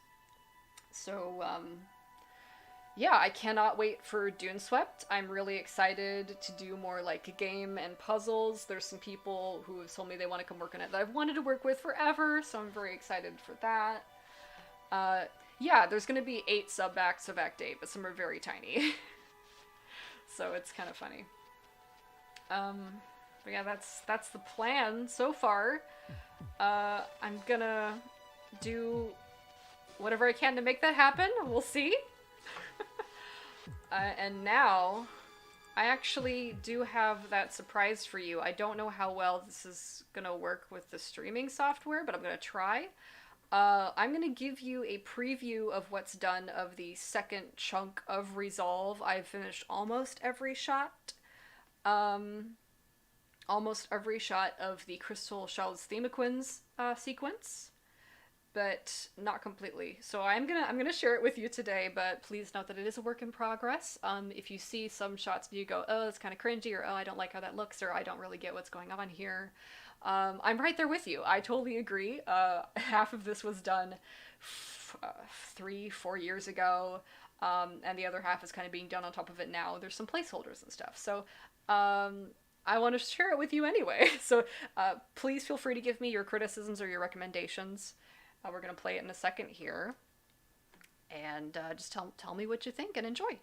So, yeah, I cannot wait for Dune Swept. I'm really excited to do more like game and puzzles. There's some people who have told me they want to come work on it that I've wanted to work with forever, so I'm very excited for that. Yeah, there's going to be 8 sub-acts of Act 8, but some are very tiny. So it's kind of funny. But yeah, that's the plan so far. I'm gonna do whatever I can to make that happen. We'll see. And now, I actually do have that surprise for you. I don't know how well this is gonna work with the streaming software, but I'm gonna try. I'm going to give you a preview of what's done of the second chunk of Resolve. I've finished almost every shot. Almost every shot of the Crystal Shells Themaquins sequence, but not completely. So I'm gonna share it with you today, but please note that it is a work in progress. If you see some shots and you go, oh, it's kind of cringy, or oh, I don't like how that looks, or I don't really get what's going on here, I'm right there with you. I totally agree. Half of this was done 3-4 years ago, and the other half is kind of being done on top of it now. There's some placeholders and stuff. So I want to share it with you anyway. So please feel free to give me your criticisms or your recommendations. We're going to play it in a second here. And just tell me what you think and enjoy.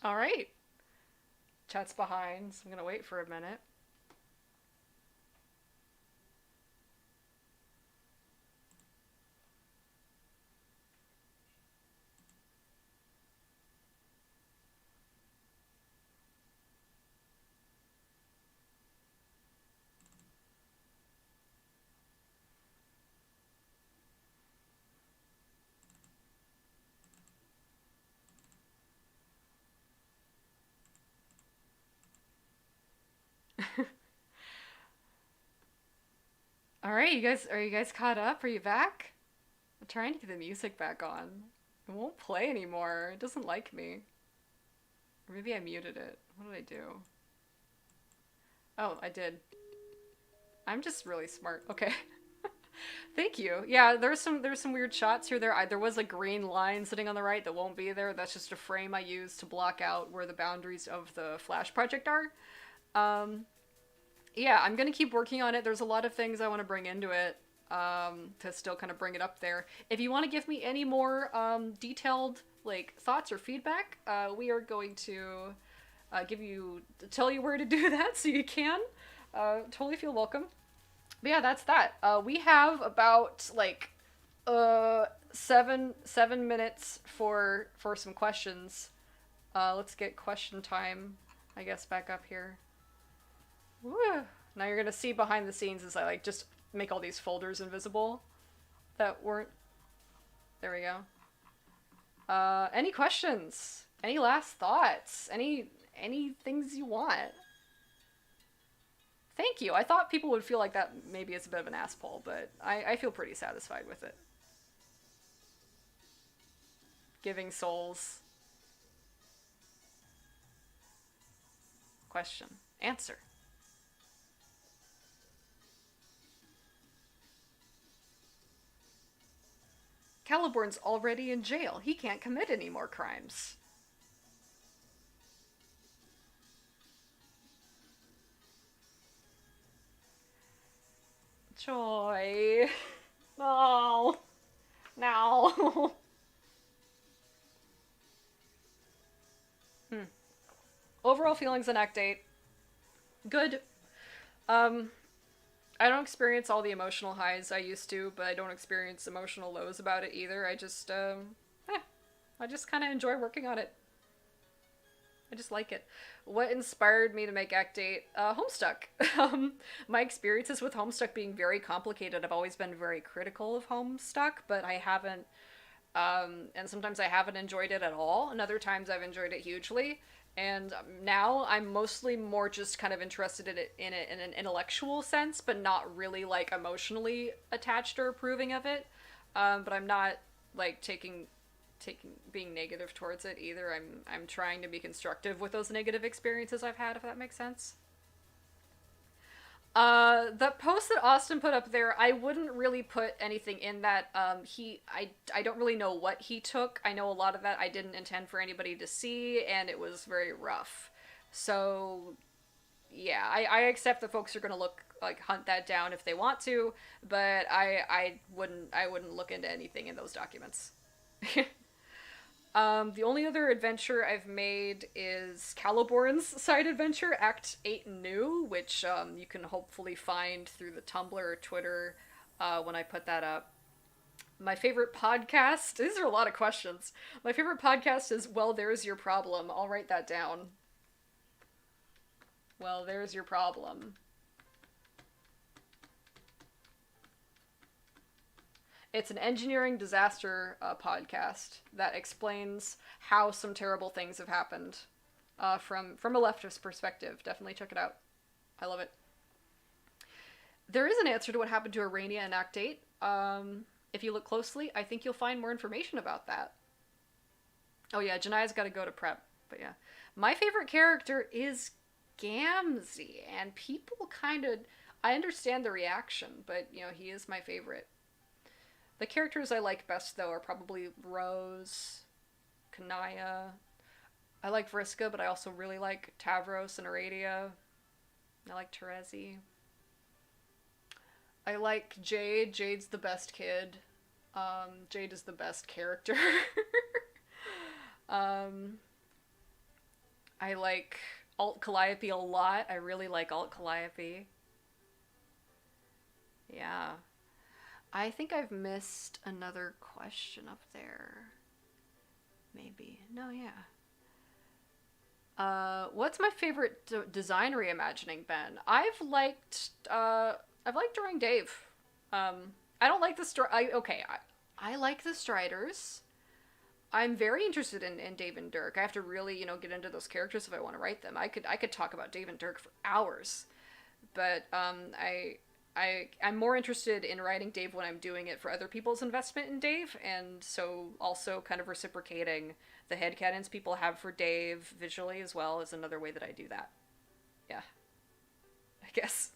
All right. Chat's behind, so I'm gonna wait for a minute. All right, are you guys caught up? Are you back? I'm trying to get the music back on. It won't play anymore. It doesn't like me. Or maybe I muted it. What did I do? Oh, I did. I'm just really smart. Okay. Thank you. Yeah, there's some weird shots here. There was a green line sitting on the right that won't be there. That's just a frame I use to block out where the boundaries of the Flash project are. Um, yeah, I'm gonna keep working on it. There's a lot of things I want to bring into it to still kind of bring it up there. If you want to give me any more detailed like thoughts or feedback, we are going to tell you where to do that so you can. Totally feel welcome. But yeah, that's that. We have about like 7 minutes for some questions. Let's get question time, I guess, back up here. Woo. Now you're gonna see behind the scenes as I like just make all these folders invisible that weren't. There we go. Any questions? Any last thoughts? Any things you want? Thank you. I thought people would feel like that maybe it's a bit of an ass pull, but I feel pretty satisfied with it. Giving souls. Question. Answer. Caliborn's already in jail. He can't commit any more crimes. Joy. No. No. hmm. Overall feelings on Act 8. Good. Um, I don't experience all the emotional highs I used to, but I don't experience emotional lows about it either. I just kind of enjoy working on it. I just like it. What inspired me to make Act 8? Homestuck. My experiences with Homestuck being very complicated. I've always been very critical of Homestuck, but I haven't, and sometimes I haven't enjoyed it at all, and other times I've enjoyed it hugely. And now I'm mostly more just kind of interested in it in an intellectual sense, but not really like emotionally attached or approving of it. But I'm not like taking being negative towards it either. I'm trying to be constructive with those negative experiences I've had, if that makes sense. The post that Austin put up there, I wouldn't really put anything in that. I don't really know what he took. I know a lot of that I didn't intend for anybody to see, and it was very rough. So, yeah, I accept that folks are gonna hunt that down if they want to, but I wouldn't look into anything in those documents. The only other adventure I've made is Caliborn's side adventure, Act 8 New, which you can hopefully find through the Tumblr or Twitter when I put that up. My favorite podcast, these are a lot of questions. My favorite podcast is Well, There's Your Problem. I'll write that down. Well, there's your problem. It's an engineering disaster podcast that explains how some terrible things have happened from a leftist perspective. Definitely check it out. I love it. There is an answer to what happened to Arania in Act 8. If you look closely, I think you'll find more information about that. Oh yeah, Jania's got to go to prep. But yeah. My favorite character is Gamzee, and people kind of... I understand the reaction, but, you know, he is my favorite. The characters I like best, though, are probably Rose, Kanaya. I like Vriska, but I also really like Tavros and Aradia. I like Terezi. I like Jade. Jade's the best kid. Jade is the best character. I like Alt Calliope a lot. I really like Alt Calliope. Yeah. I think I've missed another question up there. Maybe. No, yeah. What's my favorite design reimagining, Ben? I've liked drawing Dave. I don't like the I like the Striders. I'm very interested in Dave and Dirk. I have to really, get into those characters if I want to write them. I could talk about Dave and Dirk for hours, but I'm more interested in writing Dave when I'm doing it for other people's investment in Dave, and so also kind of reciprocating the headcanons people have for Dave visually as well is another way that I do that. Yeah, I guess.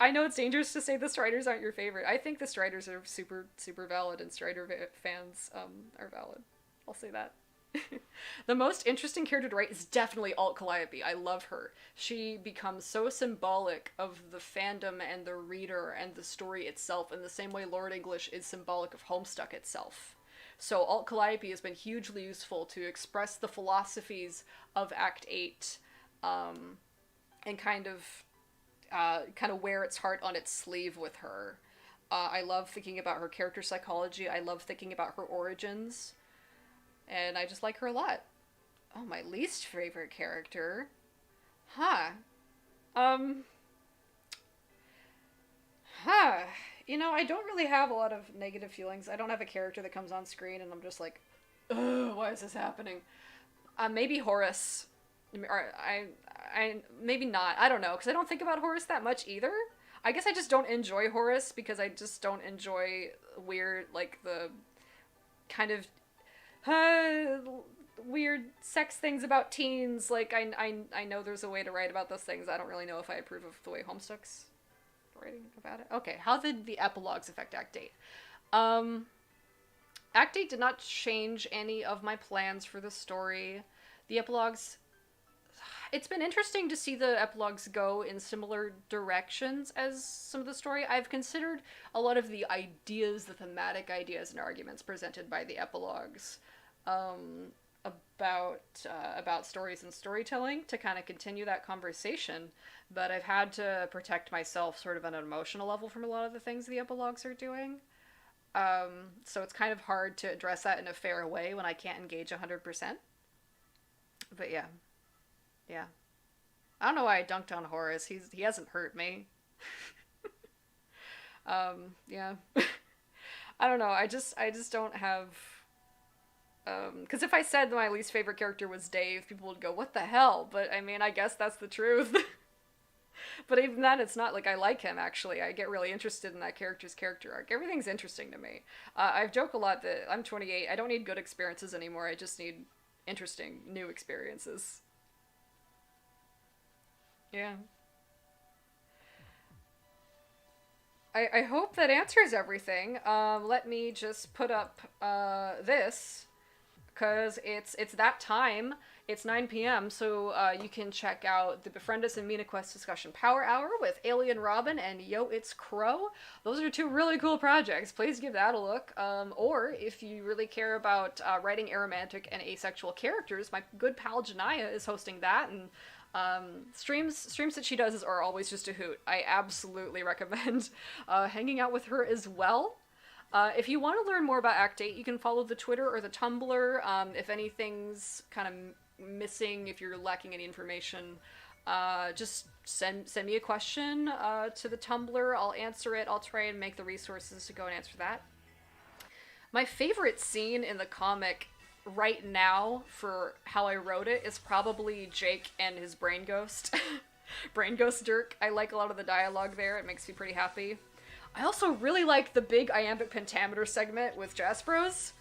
I know it's dangerous to say the Striders aren't your favorite. I think the Striders are super super valid, and Strider fans are valid. I'll say that. The most interesting character to write is definitely Alt Calliope. I love her. She becomes so symbolic of the fandom and the reader and the story itself in the same way Lord English is symbolic of Homestuck itself. So Alt Calliope has been hugely useful to express the philosophies of Act 8, and kind of wear its heart on its sleeve with her. I love thinking about her character psychology. I love thinking about her origins. And I just like her a lot. Oh, my least favorite character? Huh. Um. Huh. I don't really have a lot of negative feelings. I don't have a character that comes on screen and I'm just like, ugh, why is this happening? Maybe Horace. Or maybe not. I don't know, because I don't think about Horace that much either. I guess I just don't enjoy Horace because I just don't enjoy weird, like, the kind of weird sex things about teens. Like, I know there's a way to write about those things. I don't really know if I approve of the way Homestuck's writing about it. Okay, how did the epilogues affect Act 8? Act 8 did not change any of my plans for the story. The epilogues... It's been interesting to see the epilogues go in similar directions as some of the story. I've considered a lot of the ideas, the thematic ideas and arguments presented by the epilogues about stories and storytelling to kind of continue that conversation, but I've had to protect myself sort of on an emotional level from a lot of the things the epilogues are doing. So it's kind of hard to address that in a fair way when I can't engage 100%. But yeah. Yeah. I don't know why I dunked on Horace. He hasn't hurt me. Yeah. I don't know. I just don't have... Because if I said that my least favorite character was Dave, people would go, what the hell? But, I mean, I guess that's the truth. But even then, it's not like I like him, actually. I get really interested in that character's character arc. Everything's interesting to me. I joke a lot that I'm 28. I don't need good experiences anymore. I just need interesting, new experiences. Yeah. I hope that answers everything. Let me just put up this, because it's that time. It's 9 p.m., so you can check out the Befriend Us and Mina Quest Discussion Power Hour with Alien Robin and Yo It's Crow. Those are two really cool projects. Please give that a look. Or if you really care about writing aromantic and asexual characters, my good pal Janaya is hosting that, and streams that she does are always just a hoot. I absolutely recommend hanging out with her as well. If you want to learn more about Act 8, you can follow the Twitter or the Tumblr. If anything's kind of missing, if you're lacking any information, just send me a question to the Tumblr. I'll answer it. I'll try and make the resources to go and answer that. My favorite scene in the comic right now for how I wrote it is probably Jake and his brain ghost. Brain ghost Dirk. I like a lot of the dialogue there. It makes me pretty happy. I also really like the big iambic pentameter segment with Jaspros.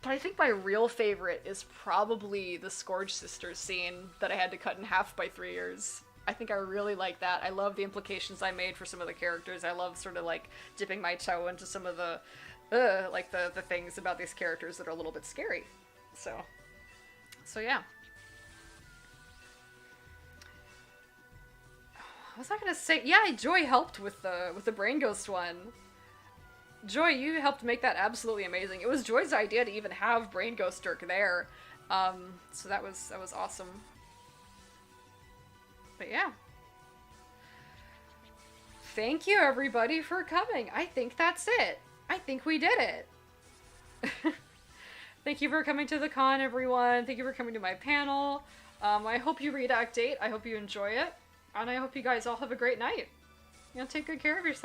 But I think my real favorite is probably the Scourge Sisters scene that I had to cut in half by 3 years. I think I really like that. I love the implications I made for some of the characters. I love sort of like dipping my toe into some of the the things about these characters that are a little bit scary. So yeah. What was I gonna say? Yeah, Joy helped with the Brain Ghost one. Joy, you helped make that absolutely amazing. It was Joy's idea to even have Brain Ghost Dirk there. So that was awesome. But yeah. Thank you everybody for coming. I think that's it. I think we did it. Thank you for coming to the con, everyone. Thank you for coming to my panel. I hope you read Act 8. I hope you enjoy it. And I hope you guys all have a great night. Take good care of yourself.